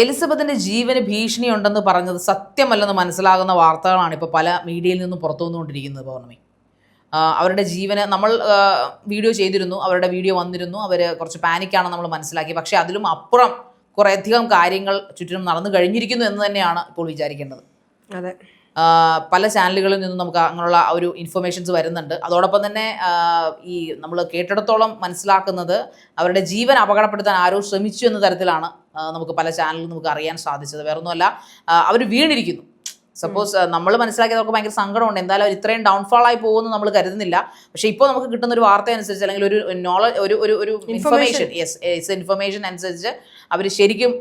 എലിസബത്തിന്റെ ജീവന് ഭീഷണിയുണ്ടെന്ന് പറഞ്ഞത് സത്യമല്ലെന്ന് മനസ്സിലാകുന്ന വാർത്തകളാണ് ഇപ്പോൾ പല മീഡിയയിൽ നിന്നും പുറത്തു വന്നുകൊണ്ടിരിക്കുന്നത്. പൗർണമി, അവരുടെ ജീവന് നമ്മൾ വീഡിയോ ചെയ്തിരുന്നു, അവരുടെ വീഡിയോ വന്നിരുന്നു, അവർ കുറച്ച് പാനിക്കാണെന്ന് നമ്മൾ മനസ്സിലാക്കി. പക്ഷേ അതിലും അപ്പുറം കുറേയധികം കാര്യങ്ങൾ ചുറ്റിനും നടന്നു കഴിഞ്ഞിരിക്കുന്നു എന്ന് തന്നെയാണ് ഇപ്പോൾ വിചാരിക്കേണ്ടത്. അതെ, പല ചാനലുകളിൽ നിന്നും നമുക്ക് അങ്ങനെയുള്ള ഒരു ഇൻഫർമേഷൻസ് വരുന്നുണ്ട്. അതോടൊപ്പം തന്നെ ഈ നമ്മൾ കേട്ടിടത്തോളം മനസ്സിലാക്കുന്നത് അവരുടെ ജീവൻ അപകടപ്പെടുത്താൻ ആരോ ശ്രമിച്ചു എന്ന തരത്തിലാണ് നമുക്ക് പല ചാനലിലും നമുക്ക് അറിയാൻ സാധിച്ചത്. വേറൊന്നുമല്ല, അവർ വീണിരിക്കുന്നു. സപ്പോസ് നമ്മൾ മനസ്സിലാക്കിയതൊക്കെ ഭയങ്കര സങ്കടമുണ്ട്. എന്തായാലും അവർ ഇത്രയും ഡൗൺഫാൾ ആയി പോകുമെന്ന് നമ്മൾ കരുതുന്നില്ല. പക്ഷേ ഇപ്പോൾ നമുക്ക് കിട്ടുന്ന ഒരു വാർത്ത അനുസരിച്ച്, അല്ലെങ്കിൽ ഒരു നോളജ്, ഒരു ഇൻഫർമേഷൻ, ഇൻഫർമേഷൻ അനുസരിച്ച് അവർ ശരിക്കും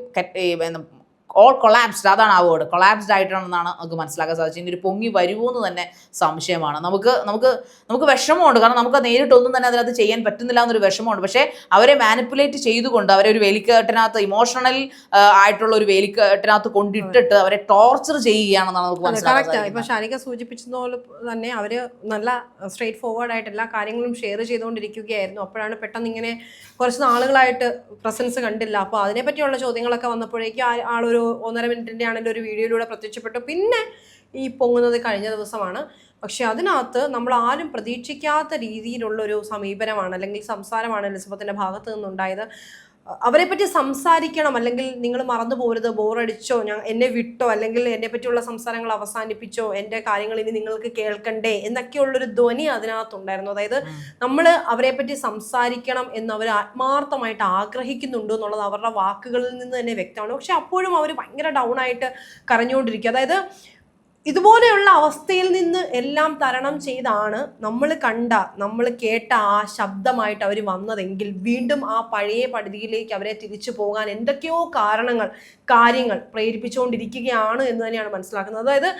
ഓൾ കൊളാപ്സ്ഡ്, അതാണ് ആ വേർഡ്, കൊളാപ്സ്ഡ് ആയിട്ടാണെന്നാണ് നമുക്ക് മനസ്സിലാക്കാൻ സാധിച്ചത്. ഇനി ഒരു പൊങ്ങി വരുമോ എന്ന് തന്നെ സംശയമാണ്. നമുക്ക് വിഷമമുണ്ട്, കാരണം നമുക്ക് നേരിട്ടൊന്നും തന്നെ അതിനകത്ത് ചെയ്യാൻ പറ്റുന്നില്ല എന്നൊരു വിഷമമുണ്ട്. പക്ഷേ അവരെ മാനിപ്പുലേറ്റ് ചെയ്തുകൊണ്ട്, അവരെ ഒരു വേലിക്കെട്ടിനകത്ത്, ഇമോഷണൽ ആയിട്ടുള്ള ഒരു വേലിക്കെട്ടിനകത്ത് കൊണ്ടിട്ടിട്ട് അവരെ ടോർച്ചർ ചെയ്യുകയാണെന്നാണ് നമുക്ക് മനസ്സിലാക്കുന്നത്. ഇപ്പൊ ഷാനിക സൂചിപ്പിച്ചതുപോലെ തന്നെ അവര് നല്ല സ്ട്രേറ്റ് ഫോർവേഡ് ആയിട്ട് എല്ലാ കാര്യങ്ങളും ഷെയർ ചെയ്തുകൊണ്ടിരിക്കുകയായിരുന്നു. അപ്പോഴാണ് പെട്ടെന്ന് ഇങ്ങനെ കുറച്ച് നാളുകളായിട്ട് പ്രസൻസ് കണ്ടില്ല. അപ്പോൾ അതിനെപ്പറ്റിയുള്ള ചോദ്യങ്ങളൊക്കെ വന്നപ്പോഴേക്കും ആളൊരു 1.5 മിനിറ്റിൻ്റെ ആണെങ്കിൽ ഒരു വീഡിയോയിലൂടെ പ്രത്യക്ഷപ്പെട്ടു. പിന്നെ ഈ പൊങ്ങുന്നത് കഴിഞ്ഞ ദിവസമാണ്. പക്ഷെ അതിനകത്ത് നമ്മൾ ആരും പ്രതീക്ഷിക്കാത്ത രീതിയിലുള്ളൊരു സമീപനമാണ് അല്ലെങ്കിൽ സംസാരമാണ് എലിസബത്തിന്റെ ഭാഗത്ത് നിന്നുണ്ടായത്. അവരെ പറ്റി സംസാരിക്കണം, അല്ലെങ്കിൽ നിങ്ങൾ മറന്നു പോരുത്, ബോറടിച്ചോ, എന്നെ വിട്ടോ, അല്ലെങ്കിൽ എന്നെ പറ്റിയുള്ള സംസാരങ്ങൾ അവസാനിപ്പിച്ചോ, എൻ്റെ കാര്യങ്ങൾ ഇനി നിങ്ങൾക്ക് കേൾക്കണ്ടേ എന്നൊക്കെയുള്ളൊരു ധ്വനി അതിനകത്തുണ്ടായിരുന്നു. അതായത് നമ്മൾ അവരെ പറ്റി സംസാരിക്കണം എന്ന് അവർ ആത്മാർത്ഥമായിട്ട് ആഗ്രഹിക്കുന്നുണ്ടോ എന്നുള്ളത് അവരുടെ വാക്കുകളിൽ നിന്ന് തന്നെ വ്യക്തമാണ്. പക്ഷെ അപ്പോഴും അവർ ഭയങ്കര ഡൗൺ ആയിട്ട് കരഞ്ഞുകൊണ്ടിരിക്കുക. അതായത് ഇതുപോലെയുള്ള അവസ്ഥയിൽ നിന്ന് എല്ലാം തരണം ചെയ്താണ് നമ്മൾ കേട്ട ആ ശബ്ദമായിട്ട് അവർ വന്നതെങ്കിൽ വീണ്ടും ആ പഴയ പടുതിയിലേക്ക് അവരെ തിരിച്ചു പോകാൻ എന്തൊക്കെയോ കാര്യങ്ങൾ പ്രേരിപ്പിച്ചുകൊണ്ടിരിക്കുകയാണ് എന്ന് തന്നെയാണ് മനസ്സിലാക്കുന്നത്. അതായത്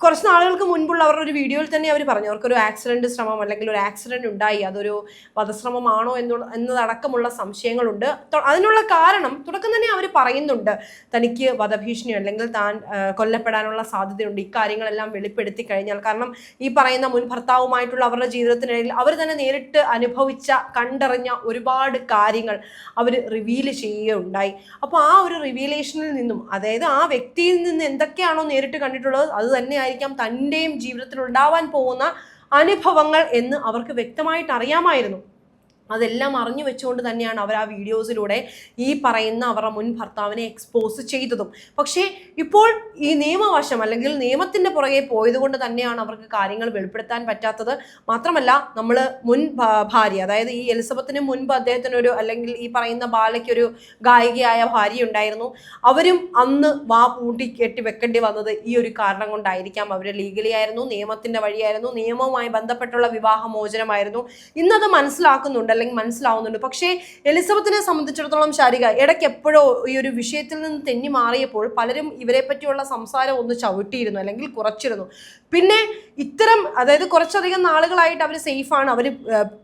കുറച്ച് നാളുകൾക്ക് മുൻപുള്ള അവരുടെ ഒരു വീഡിയോയിൽ തന്നെ അവർ പറഞ്ഞു അവർക്കൊരു ആക്സിഡന്റ് ശ്രമം, അല്ലെങ്കിൽ ഒരു ആക്സിഡന്റ് ഉണ്ടായി, അതൊരു വധശ്രമമാണോ എന്നതടക്കമുള്ള സംശയങ്ങളുണ്ട്. അതിനുള്ള കാരണം തുടക്കം തന്നെ അവർ പറയുന്നുണ്ട്, തനിക്ക് വധഭീഷണി അല്ലെങ്കിൽ താൻ കൊല്ലപ്പെടാനുള്ള സാധ്യതയുണ്ട്, ഇക്കാര്യങ്ങളെല്ലാം വെളിപ്പെടുത്തി കഴിഞ്ഞാൽ. കാരണം ഈ പറയുന്ന മുൻ ഭർത്താവുമായിട്ടുള്ള അവരുടെ ജീവിതത്തിനിടയിൽ അവർ തന്നെ നേരിട്ട് അനുഭവിച്ച, കണ്ടറിഞ്ഞ ഒരുപാട് കാര്യങ്ങൾ അവർ റിവീൽ ചെയ്യുകയുണ്ടായി. അപ്പോൾ ആ ഒരു റിവീലേഷനിൽ നിന്നും, അതായത് ആ വ്യക്തിയിൽ നിന്ന് എന്തൊക്കെയാണോ നേരിട്ട് കണ്ടിട്ടുള്ളത് അത് തന്നെ ആയിരിക്കാം തൻ്റെയും ജീവിതത്തിൽ ഉണ്ടാവാൻ പോകുന്ന അനുഭവങ്ങൾ എന്ന് അവർക്ക് വ്യക്തമായിട്ട് അറിയാമായിരുന്നു. അതെല്ലാം അറിഞ്ഞു വെച്ചുകൊണ്ട് തന്നെയാണ് അവർ ആ വീഡിയോസിലൂടെ ഈ പറയുന്ന അവരുടെ മുൻ ഭർത്താവിനെ എക്സ്പോസ് ചെയ്തതും. പക്ഷേ ഇപ്പോൾ ഈ നിയമവശം അല്ലെങ്കിൽ നിയമത്തിൻ്റെ പുറകെ പോയതുകൊണ്ട് തന്നെയാണ് അവർക്ക് കാര്യങ്ങൾ വെളിപ്പെടുത്താൻ പറ്റാത്തത്. മാത്രമല്ല, നമ്മൾ മുൻ ഭാര്യ, അതായത് ഈ എലിസബത്തിന് മുൻപ് അദ്ദേഹത്തിനൊരു, അല്ലെങ്കിൽ ഈ പറയുന്ന ബാലയ്ക്കൊരു ഗായികയായ ഭാര്യ ഉണ്ടായിരുന്നു. അവരും അന്ന് വാ പൂട്ടി കെട്ടി വെക്കേണ്ടി വന്നത് ഈ ഒരു കാരണം കൊണ്ടായിരിക്കാം. അവർ ലീഗലി ആയിരുന്നു, നിയമത്തിൻ്റെ വഴിയായിരുന്നു, നിയമവുമായി ബന്ധപ്പെട്ടുള്ള വിവാഹമോചനമായിരുന്നു. ഇന്നത് മനസ്സിലാക്കുന്നുണ്ട്, മനസ്സിലാവുന്നുണ്ട്. പക്ഷേ എലിസബത്തിനെ സംബന്ധിച്ചിടത്തോളം ശാരിക ഇടയ്ക്ക് എപ്പോഴോ ഈ ഒരു വിഷയത്തിൽ നിന്ന് തെന്നി മാറിയപ്പോൾ പലരും ഇവരെ പറ്റിയുള്ള സംസാരം ഒന്ന് ചവിട്ടിയിരുന്നു, അല്ലെങ്കിൽ കുറച്ചിരുന്നു. പിന്നെ അതായത് കുറച്ചധികം നാളുകളായിട്ട് അവർ സേഫാണ്, അവർ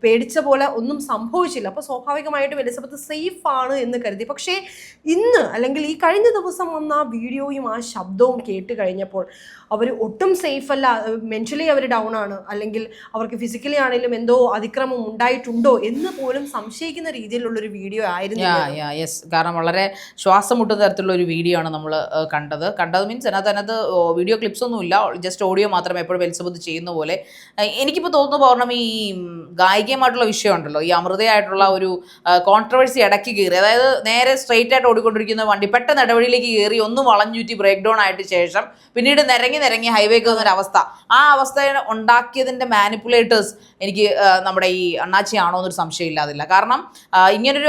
പേടിച്ച പോലെ ഒന്നും സംഭവിച്ചില്ല. അപ്പോൾ സ്വാഭാവികമായിട്ടും എലിസബത്ത് സേഫാണ് എന്ന് കരുതി. പക്ഷേ ഇന്ന്, അല്ലെങ്കിൽ ഈ കഴിഞ്ഞ ദിവസം വന്ന ആ വീഡിയോയും ആ ശബ്ദവും കേട്ട് കഴിഞ്ഞപ്പോൾ അവർ ഒട്ടും സേഫ് അല്ല, മെന്റലി അവർ ഡൗൺ ആണ്, അല്ലെങ്കിൽ അവർക്ക് ഫിസിക്കലി ആണെങ്കിലും എന്തോ അതിക്രമം ഉണ്ടായിട്ടുണ്ടോ എന്ന് പോലും സംശയിക്കുന്ന രീതിയിലുള്ളൊരു വീഡിയോ ആയിരുന്നു. കാരണം വളരെ ശ്വാസം മുട്ടുന്ന തരത്തിലുള്ള ഒരു വീഡിയോ ആണ് നമ്മൾ കണ്ടത് മീൻസ് അതിനകത്ത് വീഡിയോ ക്ലിപ്സ് ഒന്നുമില്ല, ജസ്റ്റ് ഓഡിയോ മാത്രമേ എപ്പോഴും എലിസബത്ത് ചെയ്യുന്ന പോലെ. എനിക്കിപ്പോൾ തോന്നുന്നു പൗർണമി, ഈ ഗായികയുമായിട്ടുള്ള വിഷയം ഉണ്ടല്ലോ, ഈ അമൃതയായിട്ടുള്ള ഒരു കോൺട്രവേഴ്സി ഇടയ്ക്ക് കയറി, അതായത് നേരെ സ്ട്രെയിറ്റ് ആയിട്ട് ഓടിക്കൊണ്ടിരിക്കുന്ന വണ്ടി പെട്ടെന്ന് ഇടവഴിയിലേക്ക് കയറി ഒന്ന് വളഞ്ഞൂറ്റി ബ്രേക്ക് ഡൗൺ ആയിട്ട് ശേഷം പിന്നീട് നിരങ്ങി ഹൈവേക്ക് വന്നൊരു അവസ്ഥ. ആ അവസ്ഥ ഉണ്ടാക്കിയതിൻ്റെ മാനിപ്പുലേറ്റേഴ്സ് എനിക്ക് നമ്മുടെ ഈ അണ്ണാച്ചി ആണോ എന്നൊരു സംശയം ഇല്ലാതില്ല. കാരണം ഇങ്ങനൊരു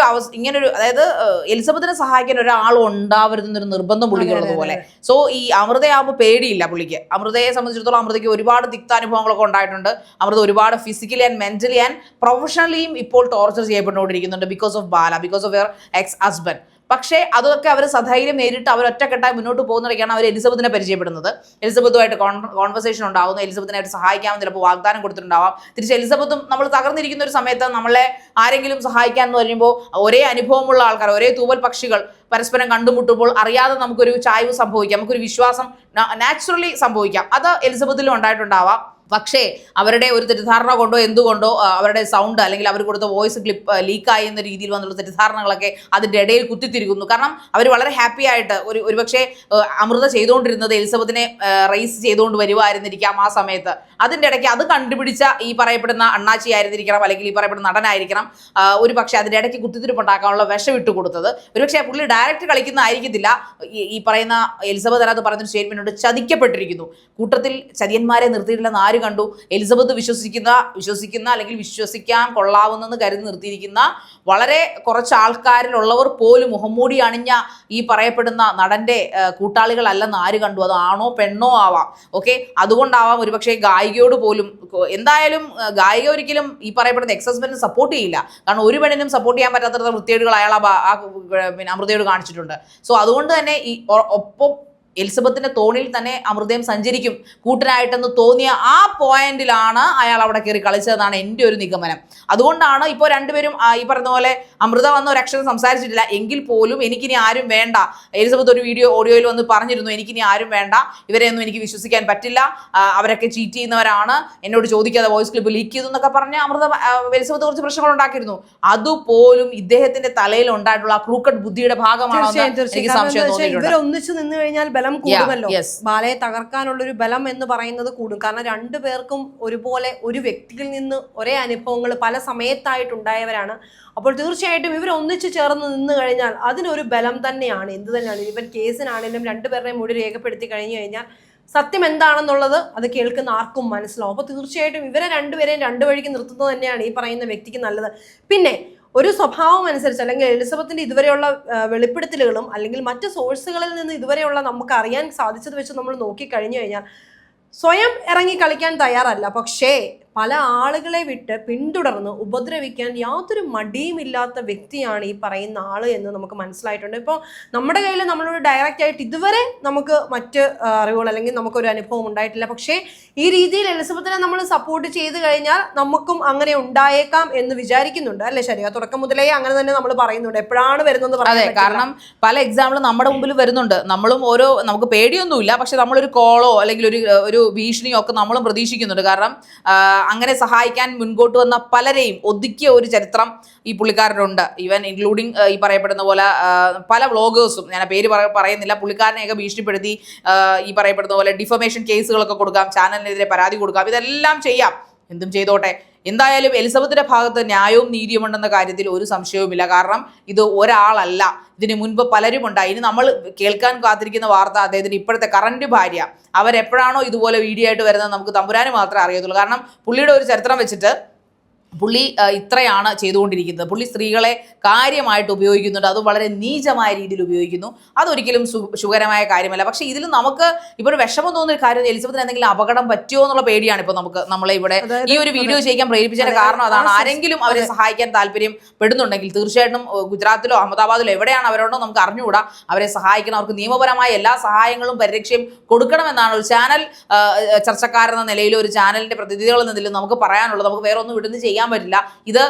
അതായത് എലിസബത്തിനെ സഹായിക്കാൻ ഒരാൾ ഉണ്ടാവരുതെന്നൊരു നിർബന്ധം പുള്ളിക്കുള്ളത് പോലെ. സോ ഈ അമൃതയാകുമ്പോൾ പേടിയില്ല പുള്ളിക്ക്. അമൃതയെ സംബന്ധിച്ചിടത്തോളം അമൃതയ്ക്ക് ഒരുപാട് തിക്താനുഭവങ്ങളൊക്കെ ഉണ്ടായിട്ടുണ്ട്. അമൃത ഒരുപാട് ഫിസിക്കലി ആൻഡ് മെന്റലി ആൻഡ് പ്രൊഫഷണലിയും ഇപ്പോൾ ടോർച്ചർ ചെയ്യപ്പെട്ടുകൊണ്ടിരിക്കുന്നുണ്ട് because of Bala, because of your ex husband. പക്ഷേ അതൊക്കെ അവർ സധൈര്യം നേരിട്ട് അവർ ഒറ്റക്കെട്ടായി മുന്നോട്ട് പോകുന്നതൊക്കെയാണ് അവർ എലിസബത്തിനെ പരിചയപ്പെടുന്നത്. എലിസബത്തുമായിട്ട് കോൺവെർസേഷൻ ഉണ്ടാകുന്നു, എലിസബത്തിനായിട്ട് സഹായിക്കാമെന്ന് ചിലപ്പോൾ വാഗ്ദാനം കൊടുത്തിട്ടുണ്ടാവാം. തിരിച്ച് എലിസബത്തും നമ്മൾ തകർന്നിരിക്കുന്ന ഒരു സമയത്ത് നമ്മളെ ആരെങ്കിലും സഹായിക്കാൻ എന്ന് പറയുമ്പോൾ ഒരേ അനുഭവമുള്ള ആൾക്കാർ, ഒരേ തൂവൽ പക്ഷികൾ പരസ്പരം കണ്ടുമുട്ടുമ്പോൾ അറിയാതെ നമുക്കൊരു ചായ്വ് സംഭവിക്കാം, നമുക്കൊരു വിശ്വാസം നാച്ചുറലി സംഭവിക്കാം. അത് എലിസബത്തിലും ഉണ്ടായിട്ടുണ്ടാവാം. പക്ഷേ അവരുടെ ഒരു തെറ്റിദ്ധാരണ കൊണ്ടോ എന്തുകൊണ്ടോ അവരുടെ സൗണ്ട് അല്ലെങ്കിൽ അവർ കൊടുത്ത വോയിസ് ക്ലിപ്പ് ലീക്കായി എന്ന രീതിയിൽ വന്നുള്ള തെറ്റിദ്ധാരണകളൊക്കെ അതിൻ്റെ ഇടയിൽ കുത്തിത്തിരിക്കുന്നു. കാരണം അവർ വളരെ ഹാപ്പി ആയിട്ട് ഒരുപക്ഷെ അമൃത ചെയ്തുകൊണ്ടിരുന്നത് എലിസബത്തിനെ റേസ് ചെയ്തുകൊണ്ട് വരുമായിരുന്നിരിക്കാം ആ സമയത്ത്. അതിൻ്റെ ഇടയ്ക്ക് അത് കണ്ടുപിടിച്ച ഈ പറയപ്പെടുന്ന അണ്ണാച്ചി ആയിരുന്നിരിക്കണം, അല്ലെങ്കിൽ ഈ പറയപ്പെടുന്ന നടനായിരിക്കണം ഒരു പക്ഷേ അതിൻ്റെ ഇടയ്ക്ക് കുത്തിത്തിരിപ്പുണ്ടാക്കാനുള്ള വിഷം ഇട്ട് കൊടുത്തത്. ഒരുപക്ഷെ പുള്ളി ഡയറക്റ്റ് കളിക്കുന്നതായിരിക്കത്തില്ല. ഈ പറയുന്ന എലിസബത്ത് അതിനകത്ത് പറയുന്നൊരു സ്റ്റേറ്റ്മെന്റ് ഉണ്ട്, ചതിക്കപ്പെട്ടിരിക്കുന്നു. കൂട്ടത്തിൽ ചതിയന്മാരെ നിർത്തിയിട്ടില്ലെന്ന് ആര് കണ്ടു? എലിസബത്ത് വിശ്വസിക്കുന്ന അല്ലെങ്കിൽ വിശ്വസിക്കാൻ കൊള്ളാവുന്നെന്ന് കരുതി നിർത്തിയിരിക്കുന്ന വളരെ കുറച്ച് ആൾക്കാരിലുള്ളവർ പോലും മുഖംമൂടി അണിഞ്ഞ ഈ പറയപ്പെടുന്ന നടന്റെ കൂട്ടാളികളല്ലെന്ന് ആര് കണ്ടു? അത് ആണോ പെണ്ണോ ആവാം. ഓക്കെ, അതുകൊണ്ടാവാം ഒരുപക്ഷെ ഗായികയോട് പോലും. എന്തായാലും ഗായിക ഒരിക്കലും ഈ പറയപ്പെടുന്ന എക്സ് ഹസ്ബൻഡിനെ സപ്പോർട്ട് ചെയ്യില്ല. കാരണം ഒരു പെണ്ണിനും സപ്പോർട്ട് ചെയ്യാൻ പറ്റാത്ത വൃത്തികേടുകൾ അയാൾ പിന്നെ അമൃതയോട് കാണിച്ചിട്ടുണ്ട്. സോ അതുകൊണ്ട് തന്നെ ഈ ഒപ്പം എലിസബത്തിന്റെ തോണിയിൽ തന്നെ അമൃതയും സഞ്ചരിക്കും കൂട്ടനായിട്ടെന്ന് തോന്നിയ ആ പോയിന്റിലാണ് അയാൾ അവിടെ കയറി കളിച്ചതെന്നാണ് എൻ്റെ ഒരു നിഗമനം. അതുകൊണ്ടാണ് ഇപ്പോൾ രണ്ടുപേരും ഈ പറഞ്ഞ പോലെ അമൃത വന്ന ഒരു അക്ഷരം സംസാരിച്ചിട്ടില്ല എങ്കിൽ പോലും എനിക്കിനി ആരും വേണ്ട. എലിസബത്ത് ഒരു ഓഡിയോയിൽ വന്ന് പറഞ്ഞിരുന്നു, എനിക്കിനി ആരും വേണ്ട, ഇവരെയൊന്നും എനിക്ക് വിശ്വസിക്കാൻ പറ്റില്ല, അവരൊക്കെ ചീറ്റ് ചെയ്യുന്നവരാണ്, എന്നോട് ചോദിക്കാതെ വോയിസ് ക്ലിപ്പ് ലീക്ക് ചെയ്തു എന്നൊക്കെ പറഞ്ഞ് എലിസബത്ത് കുറച്ച് പ്രശ്നങ്ങൾ ഉണ്ടാക്കിയിരുന്നു. അതുപോലും ഇദ്ദേഹത്തിന്റെ തലയിൽ ഉണ്ടായിട്ടുള്ള ആ ക്രൂക്കഡ് ബുദ്ധിയുടെ ഭാഗമാണോ എനിക്ക് സംശയം തോന്നിയിട്ടുണ്ട്. ഇവരൊന്നിച്ചു നിന്ന് കഴിഞ്ഞാൽ ബലം കൂടുമല്ലോ. ബാലയെ തകർക്കാനുള്ള ഒരു ബലം എന്ന് പറയുന്നത് കൂടും. കാരണം രണ്ടുപേർക്കും ഒരുപോലെ ഒരു വ്യക്തിയിൽ നിന്ന് ഒരേ അനുഭവങ്ങൾ പല സമയത്തായിട്ടുണ്ടായവരാണ്. അപ്പോൾ തീർച്ചയായിട്ടും ഇവർ ഒന്നിച്ചു ചേർന്ന് നിന്ന് കഴിഞ്ഞാൽ അതിനൊരു ബലം തന്നെയാണ്. എന്ത് തന്നെയാണ് ഇവൻ കേസിനാണെങ്കിലും രണ്ടുപേരുടെയും മൊഴി രേഖപ്പെടുത്തി കഴിഞ്ഞു കഴിഞ്ഞാൽ സത്യം എന്താണെന്നുള്ളത് അത് കേൾക്കുന്ന ആർക്കും മനസ്സിലാവും. അപ്പോൾ തീർച്ചയായിട്ടും ഇവരെ രണ്ടുപേരെയും രണ്ടു വഴിക്ക് നിർത്തുന്നത് തന്നെയാണ് ഈ പറയുന്ന വ്യക്തിക്ക് നല്ലത്. പിന്നെ ഒരു സ്വഭാവം അനുസരിച്ച് അല്ലെങ്കിൽ എലിസബത്തിന്റെ ഇതുവരെയുള്ള വെളിപ്പെടുത്തലുകളും അല്ലെങ്കിൽ മറ്റ് സോഴ്സുകളിൽ നിന്ന് ഇതുവരെയുള്ള നമുക്ക് അറിയാൻ സാധിച്ചത് വെച്ച് നമ്മൾ നോക്കിക്കഴിഞ്ഞു കഴിഞ്ഞാൽ സ്വയം ഇറങ്ങി കളിക്കാൻ തയ്യാറല്ല. പക്ഷേ പല ആളുകളെ വിട്ട് പിന്തുടർന്ന് ഉപദ്രവിക്കാൻ യാതൊരു മടിയുമില്ലാത്ത വ്യക്തിയാണ് ഈ പറയുന്ന ആള് എന്ന് നമുക്ക് മനസ്സിലായിട്ടുണ്ട്. ഇപ്പോൾ നമ്മുടെ കയ്യിൽ നമ്മളോട് ഡയറക്റ്റ് ആയിട്ട് ഇതുവരെ നമുക്ക് മറ്റ് അറിവുകൾ അല്ലെങ്കിൽ നമുക്കൊരു അനുഭവം ഉണ്ടായിട്ടില്ല. പക്ഷേ ഈ രീതിയിൽ എലിസബത്തിനെ നമ്മൾ സപ്പോർട്ട് ചെയ്ത് കഴിഞ്ഞാൽ നമുക്കും അങ്ങനെ ഉണ്ടായേക്കാം എന്ന് വിചാരിക്കുന്നുണ്ട്, അല്ലെ ശരിയാ? തുടക്കം മുതലേ അങ്ങനെ തന്നെ നമ്മൾ പറയുന്നുണ്ട്. എപ്പോഴാണ് വരുന്നത് പറയാൻ. കാരണം പല എക്സാമ്പിളും നമ്മുടെ മുമ്പിൽ വരുന്നുണ്ട്. നമ്മളും നമുക്ക് പേടിയൊന്നുമില്ല, പക്ഷെ നമ്മളൊരു കോളോ അല്ലെങ്കിൽ ഒരു ഭീഷണിയോ ഒക്കെ നമ്മളും പ്രതീക്ഷിക്കുന്നുണ്ട്. കാരണം അങ്ങനെ സഹായിക്കാൻ മുൻപോട്ട് വന്ന പലരെയും ഒതുക്കിയ ഒരു ചരിത്രം ഈ പുള്ളിക്കാരനുണ്ട്. ഈവൻ ഇൻക്ലൂഡിങ് ഈ പറയപ്പെടുന്ന പോലെ പല വ്ളോഗേഴ്സും, ഞാൻ പേര് പറയുന്നില്ല, പുള്ളിക്കാരനെയൊക്കെ ഭീഷണിപ്പെടുത്തി ഈ പറയപ്പെടുന്ന പോലെ ഡിഫമേഷൻ കേസുകളൊക്കെ കൊടുക്കാം, ചാനലിനെതിരെ പരാതി കൊടുക്കാം, ഇതെല്ലാം ചെയ്യാം, എന്തും ചെയ്തോട്ടെ. എന്തായാലും എലിസബത്തിന്റെ ഭാഗത്ത് ന്യായവും നീതിയും ഉണ്ടെന്ന കാര്യത്തിൽ ഒരു സംശയവുമില്ല. കാരണം ഇത് ഒരാളല്ല, ഇതിന് മുൻപ് പലരും ഉണ്ടായി. ഇനി നമ്മൾ കേൾക്കാൻ കാത്തിരിക്കുന്ന വാർത്ത അദ്ദേഹത്തിന് ഇപ്പോഴത്തെ കറന്റ് ഭാര്യ അവരെപ്പോഴാണോ ഇതുപോലെ വീഡിയോ ആയിട്ട് വരുന്നത് നമുക്ക് തമ്പുരാന് മാത്രമേ അറിയത്തുള്ളൂ. കാരണം പുള്ളിയുടെ ഒരു ചരിത്രം വെച്ചിട്ട് പുള്ളി ഇത്രയാണ് ചെയ്തുകൊണ്ടിരിക്കുന്നത്. പുള്ളി സ്ത്രീകളെ കാര്യമായിട്ട് ഉപയോഗിക്കുന്നുണ്ട്, അത് വളരെ നീചമായ രീതിയിൽ ഉപയോഗിക്കുന്നു. അതൊരിക്കലും സുഖകരമായ കാര്യമല്ല. പക്ഷേ ഇതിൽ നമുക്ക് ഇപ്പോൾ ഒരു വിഷമം തോന്നുന്ന കാര്യം, എലിസബത്തിന് എന്തെങ്കിലും അപകടം പറ്റുമോ എന്നുള്ള പേടിയാണ് ഇപ്പോൾ നമ്മളെ ഇവിടെ ഈ ഒരു വീഡിയോ ചെയ്യാൻ പ്രേരിപ്പിച്ചതിന്റെ കാരണം അതാണ്. ആരെങ്കിലും അവരെ സഹായിക്കാൻ താല്പര്യം പെടുന്നുണ്ടെങ്കിൽ തീർച്ചയായിട്ടും ഗുജറാത്തിലോ അഹമ്മദാബാദിലോ എവിടെയാണ് അവരോടോ നമുക്ക് അറിഞ്ഞുകൂടാ, അവരെ സഹായിക്കണം. അവർക്ക് നിയമപരമായ എല്ലാ സഹായങ്ങളും പരിരക്ഷയും കൊടുക്കണമെന്നാണ് ഒരു ചാനൽ ചർച്ചക്കാരെന്ന നിലയിലോ ഒരു ചാനലിന്റെ പ്രതിനിധികൾ എന്ന നിലയിൽ നമുക്ക് പറയാനുള്ളത്. നമുക്ക് വേറെ ഒന്നും വിടുന്ന് ചെയ്യാൻ പറ്റില്ല. ഇത്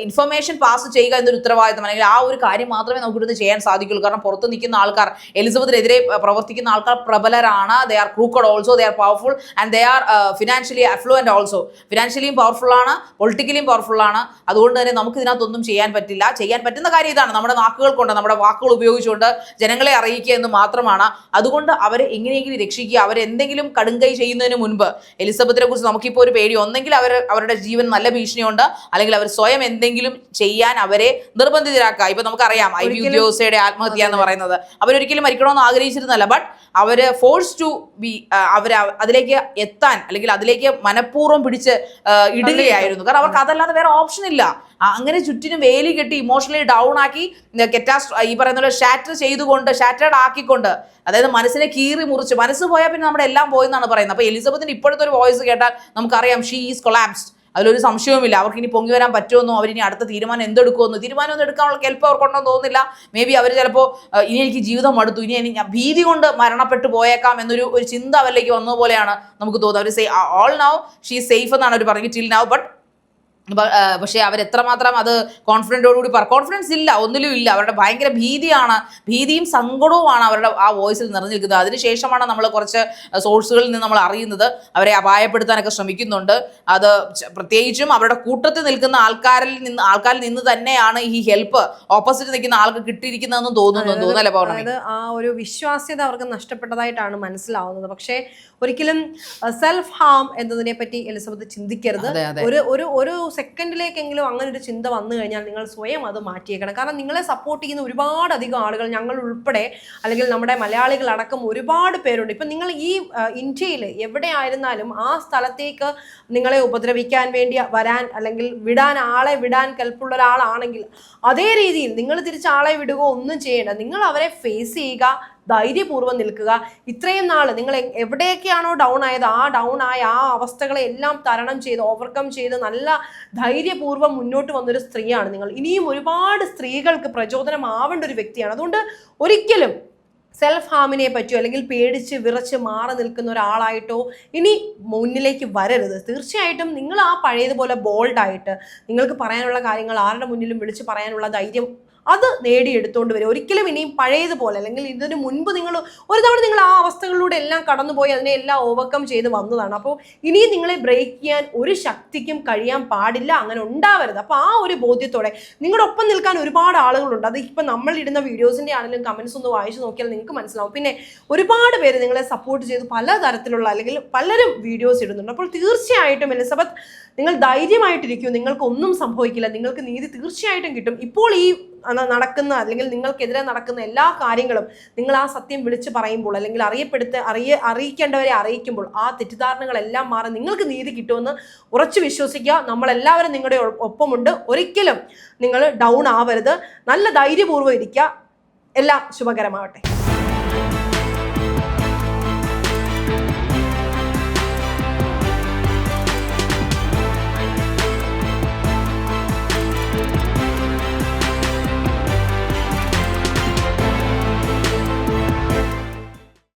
ഇൻഫർമേഷൻ പാസ് ചെയ്യുക എന്നൊരു ഉത്തരവാദിത്തം, അല്ലെങ്കിൽ ആ ഒരു കാര്യം മാത്രമേ നമുക്ക് ഇവിടുന്ന് ചെയ്യാൻ സാധിക്കുള്ളൂ. കാരണം പുറത്ത് നിൽക്കുന്ന ആൾക്കാർ, എലിസബത്തിനെതിരെ പ്രവർത്തിക്കുന്ന ആൾക്കാർ പ്രബലരാണ്. They are crooked also, they are powerful and they are financially affluent also. ഫിനാൻഷ്യലിയും പവർഫുൾ ആണ്, പൊളിറ്റിക്കലിയും പവർഫുൾ ആണ്. അതുകൊണ്ട് തന്നെ നമുക്ക് ഇതിനകത്തൊന്നും ചെയ്യാൻ പറ്റില്ല. ചെയ്യാൻ പറ്റുന്ന കാര്യം ഇതാണ്, നമ്മുടെ നാക്കുകൾ കൊണ്ട്, നമ്മുടെ വാക്കുകൾ ഉപയോഗിച്ചുകൊണ്ട് ജനങ്ങളെ അറിയിക്കുക എന്ന് മാത്രമാണ്. അതുകൊണ്ട് അവരെ എങ്ങനെയെങ്കിലും രക്ഷിക്കുക. അവരെന്തെങ്കിലും കടുങ്കൈ ചെയ്യുന്നതിന് മുൻപ് എലിസബത്തിനെ കുറിച്ച് നമുക്കിപ്പോൾ ഒരു പേടി, ഒന്നെങ്കിൽ അവരുടെ ജീവൻ നല്ല ഭീഷണിയുണ്ട്, അല്ലെങ്കിൽ അവർ സ്വയം എന്തെങ്കിലും ചെയ്യാൻ അവരെ നിർബന്ധിതരാക്കുക. ഇപ്പൊ നമുക്കറിയാം IB ഉദ്യോഗസ്ഥയുടെ ആത്മഹത്യ എന്ന് പറയുന്നത്, അവരൊരിക്കലും മരിക്കണമെന്ന് ആഗ്രഹിച്ചിരുന്നല്ല, ബട്ട് അവര് ഫോഴ്സ് ടു ബി, അതിലേക്ക് എത്താൻ അല്ലെങ്കിൽ അതിലേക്ക് മനഃപൂർവ്വം പിടിച്ച് ഇടുകയായിരുന്നു. കാരണം അവർക്ക് അതല്ലാതെ വേറെ ഓപ്ഷൻ ഇല്ല. അങ്ങനെ ചുറ്റിനും വേലി കെട്ടി ഇമോഷണലി ഡൗൺ ആക്കി ഈ പറയുന്ന പോലെ ഷാറ്റേഡ് ആക്കിക്കൊണ്ട്, അതായത് മനസ്സിനെ കീറി മുറിച്ച്, മനസ്സ് പോയാൽ പിന്നെ നമ്മുടെ എല്ലാം പോയെന്നാണ് പറയുന്നത്. അപ്പോൾ എലിസബത്തിന്റെ ഇപ്പോഴത്തെ ഒരു വോയിസ് കേട്ടാൽ നമുക്കറിയാം ഷീ ഈസ് കൊളാപ്സ്ഡ്. അതിലൊരു സംശയവുമില്ല. അവർക്ക് ഇനി പൊങ്ങി വരാൻ പറ്റുമെന്നോ അവരിനി അടുത്ത തീരുമാനം എന്തെടുക്കുമെന്നോ തീരുമാനമൊന്നും എടുക്കാനുള്ള കെൽപ്പ് അവർക്കുണ്ടെന്ന് തോന്നുന്നില്ല. മേ ബി അവർ ചിലപ്പോൾ ഇനി എനിക്ക് ജീവിതം മടുത്തു, ഇനി ഞാൻ ഭീതി കൊണ്ട് മരണപ്പെട്ടു പോയേക്കാം എന്നൊരു ചിന്ത അവരിലേക്ക് വന്ന പോലെയാണ് നമുക്ക് തോന്നുന്നത്. അവർ ഓൾ നൗ ഷീ സേഫ് എന്നാണ് അവർ പറഞ്ഞത്, ടിൽ നൗ. ബട്ട് പക്ഷേ അവരെത്രമാത്രം അത് കോൺഫിഡൻറ്റോടുകൂടി കോൺഫിഡൻസ് ഇല്ല, ഒന്നിലും ഇല്ല. അവരുടെ ഭയങ്കര ഭീതിയും സങ്കടവുമാണ് അവരുടെ ആ വോയിസിൽ നിറഞ്ഞു നിൽക്കുന്നത്. അതിനുശേഷമാണ് നമ്മൾ കുറച്ച് സോഴ്സുകളിൽ നിന്ന് നമ്മൾ അറിയുന്നത് അവരെ അപായപ്പെടുത്താനൊക്കെ ശ്രമിക്കുന്നുണ്ട്. അത് പ്രത്യേകിച്ചും അവരുടെ കൂട്ടത്തിൽ നിൽക്കുന്ന ആൾക്കാരിൽ നിന്ന് തന്നെയാണ് ഈ ഹെൽപ്പ് ഓപ്പോസിറ്റ് നിൽക്കുന്ന ആൾക്ക് കിട്ടിയിരിക്കുന്നതെന്ന് തോന്നുന്നല്ലേ പൗർണമി? അതായത് ആ ഒരു വിശ്വാസ്യത അവർക്ക് നഷ്ടപ്പെട്ടതായിട്ടാണ് മനസ്സിലാവുന്നത്. പക്ഷേ ഒരിക്കലും സെൽഫ് ഹാം എന്നതിനെ പറ്റി എലിസബത്ത് ചിന്തിക്കരുത്. ഒരു സെക്കൻഡിലേക്കെങ്കിലും അങ്ങനെ ഒരു ചിന്ത വന്നു കഴിഞ്ഞാൽ നിങ്ങൾ സ്വയം അത് മാറ്റിയേക്കണം. കാരണം നിങ്ങളെ സപ്പോർട്ട് ചെയ്യുന്ന ഒരുപാട് അധികം ആളുകൾ, ഞങ്ങൾ ഉൾപ്പെടെ അല്ലെങ്കിൽ നമ്മുടെ മലയാളികൾ അടക്കം ഒരുപാട് പേരുണ്ട്. ഇപ്പം നിങ്ങൾ ഈ ഇന്ത്യയിൽ എവിടെ ആയിരുന്നാലും ആ സ്ഥലത്തേക്ക് നിങ്ങളെ ഉപദ്രവിക്കാൻ വേണ്ടി വരാൻ അല്ലെങ്കിൽ ആളെ വിടാൻ കെൽപ്പുള്ള ഒരാളാണെങ്കിൽ അതേ രീതിയിൽ നിങ്ങൾ തിരിച്ച് ആളെ വിടുകയോ ഒന്നും ചെയ്യേണ്ട. നിങ്ങൾ അവരെ ഫേസ് ചെയ്യുക, ധൈര്യപൂർവ്വം നിൽക്കുക. ഇത്രയും നാൾ നിങ്ങൾ എവിടെയൊക്കെയാണോ ഡൗൺ ആയത് ആ ഡൗൺ ആയ ആ അവസ്ഥകളെ എല്ലാം തരണം ചെയ്ത് ഓവർകം ചെയ്ത് നല്ല ധൈര്യപൂർവ്വം മുന്നോട്ട് വന്നൊരു സ്ത്രീയാണ് നിങ്ങൾ. ഇനിയും ഒരുപാട് സ്ത്രീകൾക്ക് പ്രചോദനമാവേണ്ട ഒരു വ്യക്തിയാണ്. അതുകൊണ്ട് ഒരിക്കലും സെൽഫ് ഹാമിനെ പറ്റിയോ അല്ലെങ്കിൽ പേടിച്ച് വിറച്ച് മാറി നിൽക്കുന്ന ഒരാളായിട്ടോ ഇനി മുന്നിലേക്ക് വരരുത്. തീർച്ചയായിട്ടും നിങ്ങൾ ആ പഴയതുപോലെ ബോൾഡായിട്ട് നിങ്ങൾക്ക് പറയാനുള്ള കാര്യങ്ങൾ ആരുടെ മുന്നിലും വിളിച്ച് പറയാനുള്ള ധൈര്യം അത് നേടിയെടുത്തുകൊണ്ട് വരും. ഒരിക്കലും ഇനിയും പഴയതുപോലെ അല്ലെങ്കിൽ ഇതിനു മുൻപ് ഒരു തവണ നിങ്ങൾ ആ അവസ്ഥകളിലൂടെ എല്ലാം കടന്നുപോയി അതിനെ എല്ലാം ഓവർകം ചെയ്ത് വന്നതാണ്. അപ്പോൾ ഇനിയും നിങ്ങളെ ബ്രേക്ക് ചെയ്യാൻ ഒരു ശക്തിക്കും കഴിയാൻ പാടില്ല, അങ്ങനെ ഉണ്ടാവരുത്. അപ്പോൾ ആ ഒരു ബോധ്യത്തോടെ നിങ്ങളുടെ ഒപ്പം നിൽക്കാൻ ഒരുപാട് ആളുകളുണ്ട്. അത് ഇപ്പം നമ്മൾ ഇടുന്ന വീഡിയോസിൻ്റെ ആണെങ്കിലും കമൻസ് ഒന്ന് വായിച്ചു നോക്കിയാൽ നിങ്ങൾക്ക് മനസ്സിലാവും. പിന്നെ ഒരുപാട് പേര് നിങ്ങളെ സപ്പോർട്ട് ചെയ്ത് പലതരത്തിലുള്ള അല്ലെങ്കിൽ പലരും വീഡിയോസ് ഇടുന്നുണ്ട്. അപ്പോൾ തീർച്ചയായിട്ടും എലിസബത്ത്, നിങ്ങൾ ധൈര്യമായിട്ടിരിക്കൂ, നിങ്ങൾക്കൊന്നും സംഭവിക്കില്ല, നിങ്ങൾക്ക് നീതി തീർച്ചയായിട്ടും കിട്ടും. ഇപ്പോൾ ഈ നടക്കുന്ന അല്ലെങ്കിൽ നിങ്ങൾക്കെതിരെ നടക്കുന്ന എല്ലാ കാര്യങ്ങളും നിങ്ങൾ ആ സത്യം വിളിച്ച് പറയുമ്പോൾ അല്ലെങ്കിൽ അറിയിക്കേണ്ടവരെ അറിയിക്കുമ്പോൾ ആ തെറ്റിദ്ധാരണകളെല്ലാം മാറി നിങ്ങൾക്ക് നീതി കിട്ടുമെന്ന് ഉറച്ചു വിശ്വസിക്കുക. നമ്മളെല്ലാവരും നിങ്ങളുടെ ഒപ്പമുണ്ട്. ഒരിക്കലും നിങ്ങൾ ഡൗൺ ആവരുത്. നല്ല ധൈര്യപൂർവ്വം ഇരിക്കുക. എല്ലാം ശുഭകരമാവട്ടെ.